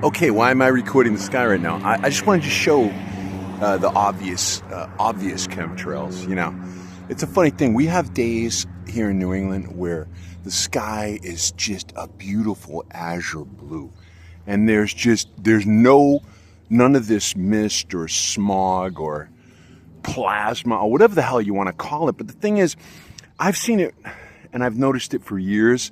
Okay, why am I recording the sky right now? I just wanted to show the obvious chemtrails. You know, it's a funny thing. We have days here in New England where the sky is just a beautiful azure blue, and there's none of this mist or smog or plasma or whatever the hell you want to call it. But the thing is, I've seen it and I've noticed it for years.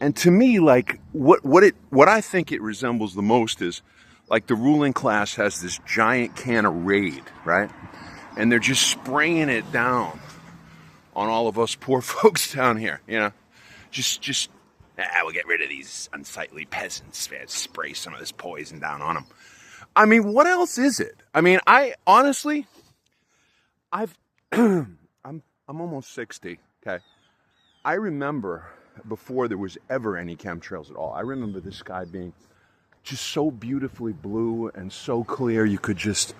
And to me, like what I think it resembles the most is like the ruling class has this giant can of Raid, right? And they're just spraying it down on all of us poor folks down here, you know? We'll get rid of these unsightly peasants. Spray some of this poison down on them. I mean, what else is it? I mean, I'm almost 60, okay? I remember before there was ever any chemtrails at all, I remember the sky being just so beautifully blue and so clear you could just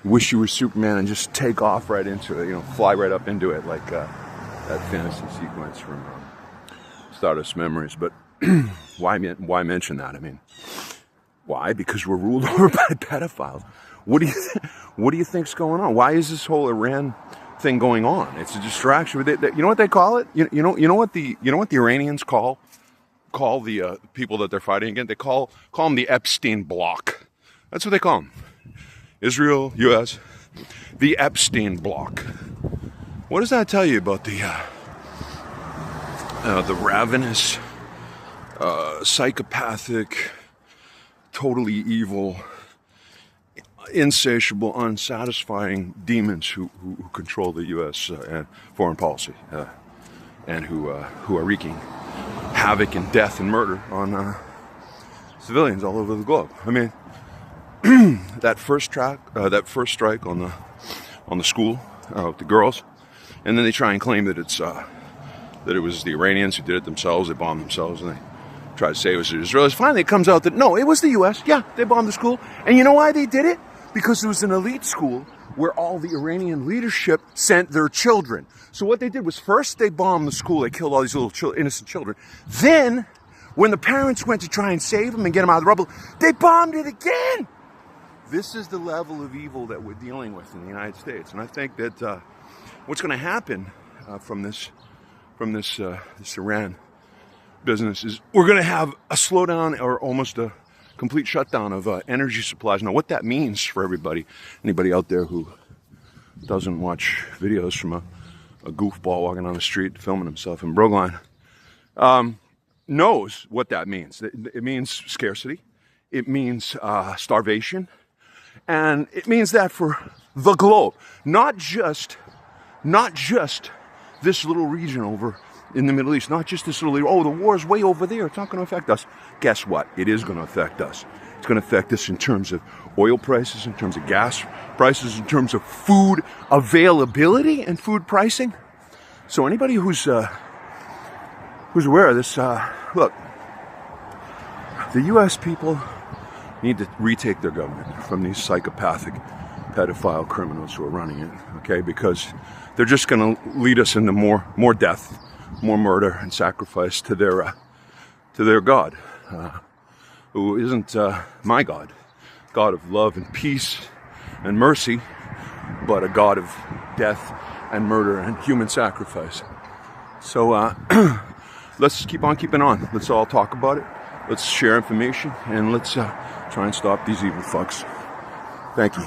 wish you were Superman and just take off right into it, you know, fly right up into it like that fantasy sequence from Stardust Memories. But why mention that? I mean, why? Because we're ruled over by pedophiles. What do you think's going on? Why is this whole Iran thing going on? It's a distraction. You know what they call it? You know what the Iranians call the people that they're fighting against? They call them the Epstein bloc. That's what they call them. Israel, U.S., the Epstein bloc. What does that tell you about the ravenous, psychopathic, totally evil, insatiable, unsatisfying demons who control the U.S. And foreign policy, and who are wreaking havoc and death and murder on civilians all over the globe? I mean, that first strike on the school with the girls, and then they try and claim that it was the Iranians who did it themselves. They bombed themselves, and they try to say it was the Israelis. Finally, it comes out that no, it was the U.S. Yeah, they bombed the school, and you know why they did it? Because it was an elite school where all the Iranian leadership sent their children. So what they did was first they bombed the school, they killed all these little innocent children. Then, when the parents went to try and save them and get them out of the rubble, they bombed it again. This is the level of evil that we're dealing with in the United States. And I think that what's going to happen from this Iran business is we're going to have a slowdown or almost a complete shutdown of energy supplies. Now, what that means for anybody out there who doesn't watch videos from a goofball walking on the street filming himself in Brookline, knows what that means. It means scarcity. It means starvation. And it means that for the globe, not just this little region over in the Middle East, not just this little, the war's way over there, it's not going to affect us. Guess what? It is going to affect us. It's going to affect us in terms of oil prices, in terms of gas prices, in terms of food availability and food pricing. So anybody who's aware of this, look, the U.S. people need to retake their government from these psychopathic pedophile criminals who are running it, okay? Because they're just going to lead us into more death, more murder and sacrifice to their God, who isn't my God of love and peace and mercy, but a God of death and murder and human sacrifice. So let's keep on keeping on. Let's all talk about it. Let's share information, and let's try and stop these evil fucks. Thank you.